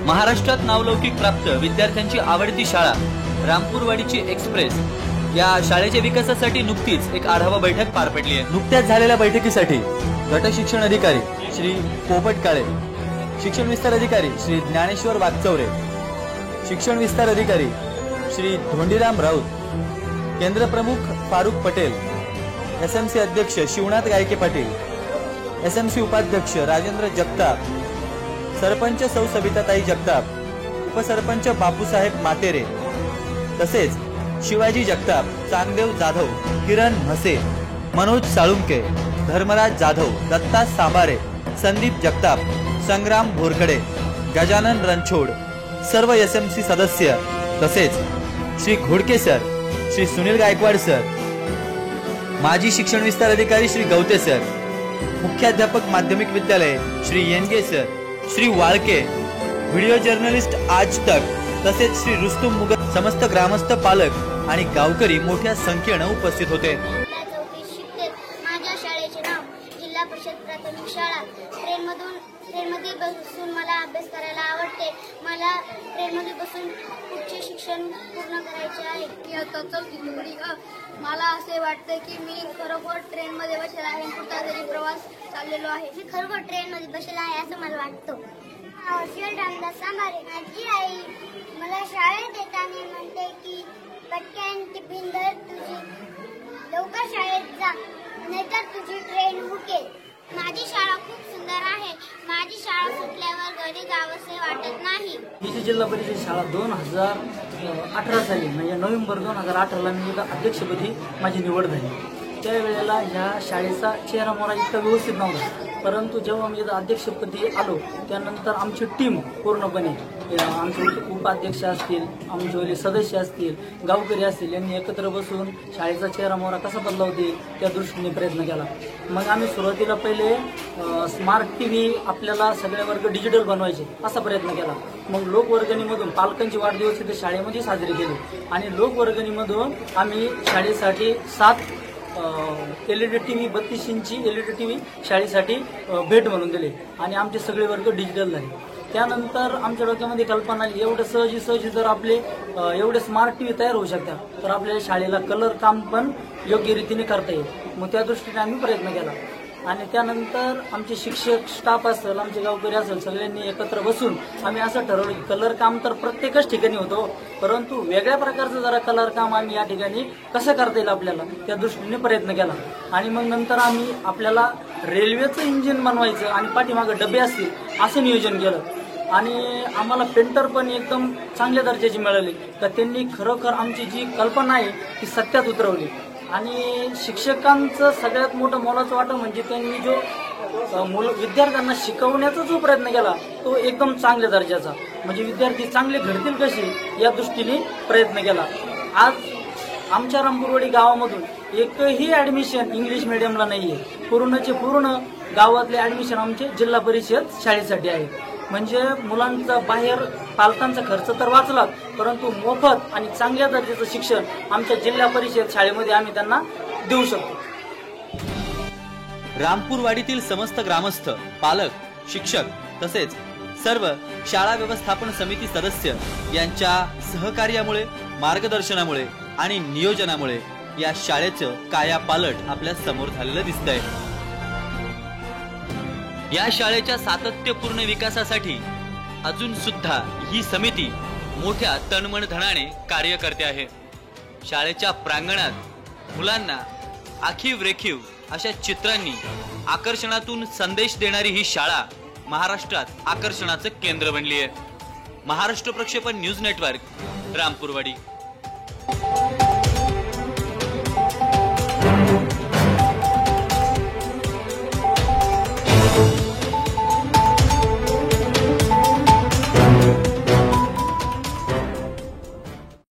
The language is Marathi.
महाराष्ट्रात नावलौकिक प्राप्त विद्यार्थ्यांची आवडती शाळा रामपूरवाडीची एक्सप्रेस या शाळेच्या विकासासाठी नुकतीच एक आढावा बैठक पार पडली आहे। नुकत्याच झालेल्या बैठकीसाठी गट शिक्षण अधिकारी श्री पोपट काळे, शिक्षण विस्तार अधिकारी श्री ज्ञानेश्वर वागचौरे, शिक्षण विस्तार अधिकारी श्री धोंडीराम राऊत, केंद्र प्रमुख फारूक पटेल, एसएमसी अध्यक्ष शिवनाथ गायके पाटील, एसएमसी उपाध्यक्ष राजेंद्र जगताप, सरपंच सौ सविताताई जगताप, उपसरपंच बापूसाहेब मातेरे, तसेच शिवाजी जगताप, चांगदेव जाधव, किरण म्हसे, मनोज साळुंके, धर्मराज जाधव, दत्ता सांबारे, संदीप जगताप, संग्राम भोरकडे, गजानन रणछोड, सर्व एसएमसी सदस्य, तसेच श्री घोडके सर, श्री सुनील गायकवाड सर, माजी शिक्षण विस्तार अधिकारी श्री गवते सर, मुख्याध्यापक माध्यमिक विद्यालय Shri Yenge sir, Shri Walke, video journalist Aaj Tak, तसेच श्री रुस्तुम मुगल, समस्त ग्रामस्थ, पालक आणि गावकरी मोठ्या संख्येने उपस्थित होते। माझ्या शाळेचे नाव जिल्हा परिषद प्राथमिक शाळा। ट्रेनमध्ये बसून मला अभ्यास करायला आवडते। मला ट्रेनमध्ये बसून पुढचे शिक्षण पूर्ण करायचे आहे। इयत्ता चौथी मला असे वाटते की मी खरोखर ट्रेनमध्ये बसले आहे, कुठला तरी प्रवास चाललेलो आहे। मी खरोखर ट्रेनमध्ये बसले आहे असं मला वाटतं। रामदास सांबारे, माझी आई मला शाळेत येताना म्हणते की पटकन टिफिन धर, तुझी लवकर शाळेत जा, नाहीतर तुझी ट्रेन हुकेल। माझी शाळा खूप सुंदर आहे। माझी शाळा सुटल्यावर घरी जावंसे वाटत नाही। ही जिल्हा परिषद शाळा 2018 साली म्हणजे नोव्हेंबर 2018ला मी अध्यक्षपदी माझी निवड झाली। त्यावेळेला ह्या शाळेचा चेहरा मोहरा इतका व्यवस्थित नव्हता, परंतु जेव्हा मी अध्यक्षपदी आलो त्यानंतर आमची टीम पूर्णपणे आमचे उपाध्यक्ष असतील, आमचे सदस्य असतील, गावकरी असतील यांनी एकत्र बसून शाळेचा चेहरा मोहरा कसा बदलावता येईल त्या दृष्टीने प्रयत्न केला। मग आम्ही सुरुवातीला पहिले स्मार्ट टीव्ही आपल्याला सगळे वर्ग डिजिटल बनवायचे असा प्रयत्न केला। मग लोकवर्गणीमधून पालकांची वाढदिवस इथे शाळेमध्ये साजरे केले आणि लोकवर्गणीमधून आम्ही शाळेसाठी 7 LED टीव्ही 32 इंची LED टीव्ही शाळेसाठी भेट म्हणून दिले आणि आमचे सगळे वर्ग डिजिटल झाले। त्यानंतर आमच्या डोक्यामध्ये कल्पना आली, एवढं सहजी जर आपले एवढे स्मार्ट टीव्ही तयार होऊ शकतात तर आपल्या शाळेला कलर काम पण योग्य रीतीने करता येईल। मग त्या दृष्टीने आम्ही प्रयत्न केला आणि त्यानंतर आमचे शिक्षक स्टाफ असेल, आमचे गावकरी असेल, सगळ्यांनी एकत्र बसून आम्ही असं ठरवलं की कलर काम तर प्रत्येकच ठिकाणी होतो, परंतु वेगळ्या प्रकारचं जरा कलर काम आम्ही या ठिकाणी कसं करता येईल आपल्याला त्या दृष्टीने प्रयत्न केला। आणि मग नंतर आम्ही आपल्याला रेल्वेचं इंजिन बनवायचं आणि पाठीमागे डबे असतील असं नियोजन केलं आणि आम्हाला पेंटर पण एकदम चांगल्या दर्जाची मिळाली। तर त्यांनी खरोखर आमची जी कल्पना आहे ती सत्यात उतरवली आणि शिक्षकांचं सगळ्यात मोठं मोलाचं वाटं म्हणजे त्यांनी जो विद्यार्थ्यांना शिकवण्याचा जो प्रयत्न केला तो एकदम चांगल्या दर्जाचा, म्हणजे विद्यार्थी चांगले घडतील कसे या दृष्टीने प्रयत्न केला। आज आमच्या रामपूरवाडी गावामधून एकही ऍडमिशन इंग्लिश मिडियमला नाहीये, पूर्णचे पूर्ण गावातले ऍडमिशन आमचे जिल्हा परिषद शाळेसाठी आहे। म्हणजे मुलांचा बाहेर पालकांचा खर्च तर वाचला, परंतु मोफत आणि चांगल्या दर्जाचं शिक्षण आमच्या जिल्हा परिषद शाळेमध्ये आम्ही त्यांना देऊ शकतो। रामपूरवाडीतील समस्त ग्रामस्थ, पालक, शिक्षक तसेच सर्व शाळा व्यवस्थापन समिती सदस्य यांच्या सहकार्यामुळे, मार्गदर्शनामुळे आणि नियोजनामुळे या शाळेचं कायापालट आपल्या समोर झालेलं दिसतंय। या शाळेच्या सातत्यपूर्ण विकासासाठी अजून सुद्धा ही समिती मोठ्या तनमन धनाने कार्य करते आहे। शाळेच्या प्रांगणात मुलांना आखीव रेखीव अशा चित्रांनी आकर्षणातून संदेश देणारी ही शाळा महाराष्ट्रात आकर्षणाचं केंद्र बनली आहे। महाराष्ट्र प्रक्षेपण न्यूज नेटवर्क, रामपूरवाडी।